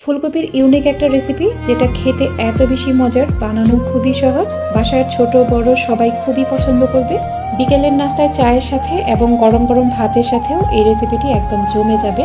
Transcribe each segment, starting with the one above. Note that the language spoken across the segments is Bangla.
ফুলকপির ইউনিক একটা রেসিপি যেটা খেতে এত বেশি মজার, বানানো খুবই সহজ, বাসার ছোট বড় সবাই খুবই পছন্দ করবে। বিকেলের নাস্তায় চায়ের সাথে এবং গরম গরম ভাতের সাথেও এই রেসিপিটি একদম জমে যাবে।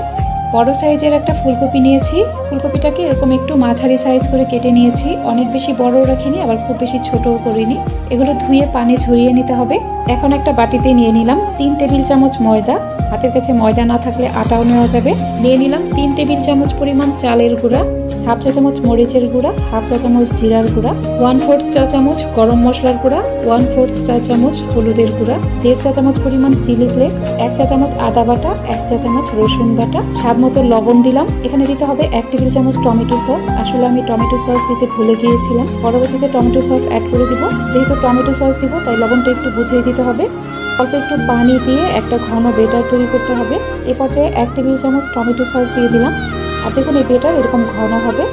বড় সাইজের একটা ফুলকপি নিয়েছি। ফুলকপিটাকে এরকম একটু মাঝারি সাইজ করে কেটে নিয়েছি, অনেক বেশি বড়ও রাখিনি আবার খুব বেশি ছোটও করিনি। এগুলো ধুয়ে পানি ঝরিয়ে নিতে হবে। এখন একটা বাটিতে নিয়ে নিলাম 3 টেবিল চামচ ময়দা। হাতের কাছে ময়দা না থাকলে আটাও নেওয়া যাবে। নিয়ে নিলাম 3 টেবিল চামচ পরিমাণ চালের গুঁড়া, হাফ চা চামচ মরিচের গুঁড়া, হাফ চা চামচ জিরার গুঁড়া, 1/4 চা চামচ গরম মশলার গুঁড়া, 1/4 চা চামচ হলুদের গুঁড়া, 1.5 চা চামচ পরিমাণ চিলি ফ্লেক্স, 1 চা চামচ আদা বাটা, 1 চা চামচ রসুন বাটা, স্বাদ মতো লবণ দিলাম। এখানে দিতে হবে 1 টেবিল চামচ টমেটো সস। আসলে আমি টমেটো সস দিতে ভুলে গিয়েছিলাম, পরবর্তীতে টমেটো সস অ্যাড করে দিব। যেহেতু টমেটো সস দিব তাই লবণটা একটু বুঝিয়ে দিতে হবে। অল্প একটু পানি দিয়ে একটা ঘন বেটার তৈরি করতে হবে। এ পর্যায়ে 1 টেবিল চামচ টমেটো সস দিয়ে দিলাম। আর দেখুন এই বেটার এরকম ঘন হবে।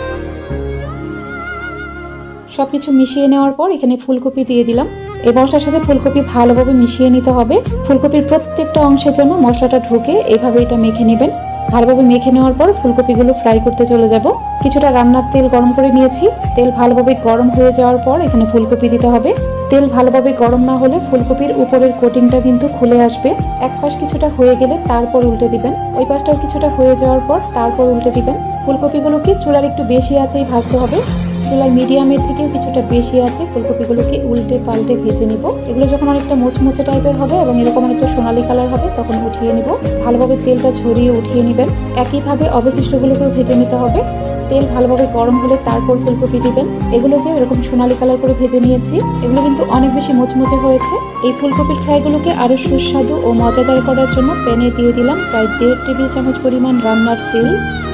সবকিছু মিশিয়ে নেওয়ার পর এখানে ফুলকপি দিয়ে দিলাম। এই মশলার সাথে ফুলকপি ভালোভাবে মিশিয়ে নিতে হবে। ফুলকপির প্রত্যেকটা অংশে যেন মশলাটা ঢুকে এভাবে এটা মেখে নেবেন। ভালোভাবে মেখে নেওয়ার পর ফুলকপিগুলো ফ্রাই করতে চলে যাব। কিছুটা রান্নার তেল গরম করে নিয়েছি। তেল ভালোভাবে গরম হয়ে যাওয়ার পর এখানে ফুলকপি দিতে হবে। তেল ভালোভাবে গরম না হলে ফুলকপির উপরের কোটিংটা কিন্তু খুলে আসবে। এক পাশ কিছুটা হয়ে গেলে তারপর উল্টে দিবেন, ওই পাশটাও কিছুটা হয়ে যাওয়ার পর তারপর উল্টে দিবেন। ফুলকপিগুলোকে চুলার একটু বেশি আঁচেই ভাজতে হবে। চুলার মিডিয়ামের থেকেও কিছুটা বেশি আছে ফুলকপিগুলোকে উল্টে পাল্টে ভেজে নিব। এগুলো যখন অনেকটা মুচমুচে টাইপের হবে এবং এরকম অনেকটা সোনালি কালার হবে তখন উঠিয়ে নিব। ভালোভাবে তেলটা ঝরিয়ে উঠিয়ে নেবেন। একইভাবে অবশিষ্টগুলোকেও ভেজে নিতে হবে। তেল ভালোভাবে গরম হলে তারপর ফুলকপি দিবেন। এগুলোকে এরকম সোনালি কালার করে ভেজে নিয়েছি। এগুলো কিন্তু অনেক বেশি মুচমুচে হয়েছে। এই ফুলকপির ফ্রাইগুলোকে আরো সুস্বাদু ও মজাদার করার জন্য প্যানে দিয়ে দিলাম প্রায় 1.5 টেবিল চামচ পরিমাণ রান্নার তেল।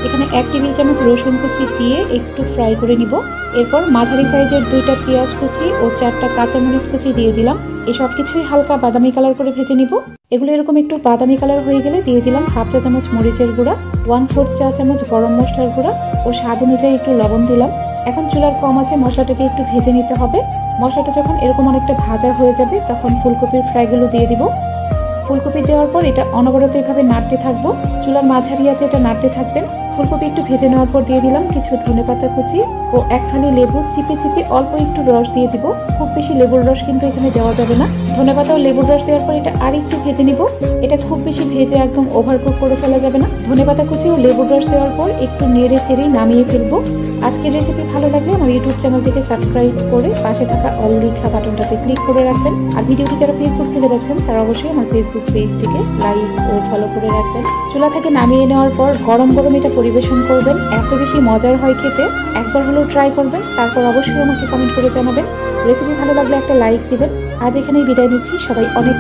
এখানে 1 টেবিল চামচ রসুন কুচি দিয়ে একটু ফ্রাই করে নিব। এরপর মাঝারি সাইজের 2টা পেঁয়াজ কুচি ও 4টা কাঁচামরিচ কুচি দিয়ে দিলাম। এই সব কিছুই হালকা বাদামি কালার করে ভেজে নিব। এগুলো এরকম একটু বাদামি কালার হয়ে গেলে দিয়ে দিলাম হাফ চা চামচ মরিচের গুঁড়া, 1/4 চা চামচ গরম মশলার গুঁড়া ও স্বাদ অনুযায়ী একটু লবণ দিলাম। এখন চুলার কম আছে মশলাটাকে একটু ভেজে নিতে হবে। মশলাটা যখন এরকম অনেকটা ভাজা হয়ে যাবে তখন ফুলকপির ফ্রাইগুলো দিয়ে দিব। ফুলকপি দেওয়ার পর এটা অনবরত এভাবে নাড়তে থাকবো। চুলার মাঝারি আছে এটা নাড়তে থাকবেন। ফুলকপি একটু ভেজে নেওয়ার পর দিয়ে দিলাম কিছু ধনেপাতা কুচি ও 1 ফালি লেবু চিপে চিপে অল্প একটু রস দিয়ে দিব। খুব বেশি লেবুর রস কিন্তু এখানে দেওয়া যাবে না। ধনেপাতা ও লেবুর রস দেওয়ার পর এটা আর একটু ভেজে নিব। এটা খুব বেশি ভেজে একদম ওভারকুক করে ফেলা যাবে না। ধনেপাতা কুচি ও লেবুর রস দেওয়ার পর একটু নেড়ে চেড়ে নামিয়ে ফেলবো। আজকের রেসিপি ভালো লাগলে আমার ইউটিউব চ্যানেলটিকে সাবস্ক্রাইব করে পাশে থাকা অল লেখা বাটনটাতে ক্লিক করে রাখবেন। আর ভিডিওটি যারা ফেসবুক থেকে দেখছেন তারা অবশ্যই আমার ফেসবুক পেজটিকে লাইক ও ফলো করে রাখবেন। চুলা থেকে নামিয়ে নেওয়ার পর গরম গরম এটা পরিবেশন করবেন। এত বেশি মজার হয় খেতে, একবার হলেও ট্রাই করবেন। তারপর অবশ্যই আমাকে কমেন্ট করে জানাবেন। রেসিপি ভালো লাগলে একটা লাইক দিবেন। আজ এখানেই বিদায় নিচ্ছি। সবাই অনেক